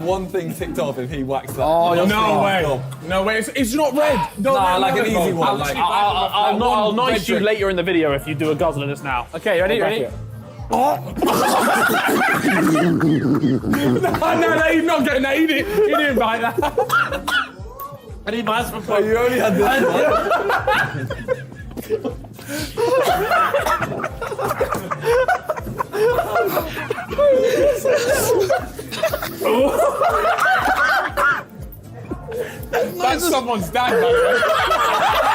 One thing ticked off if he whacks that. Oh, you're No way. No way. It's not red. No, Nah, like an easy one. Like, I'll notice you later in the video if you do a guzzle of this now. Okay, ready? Ready? no, he's not getting that. He didn't bite that. I need my husband. you only had this one. That's someone's dad, by the way.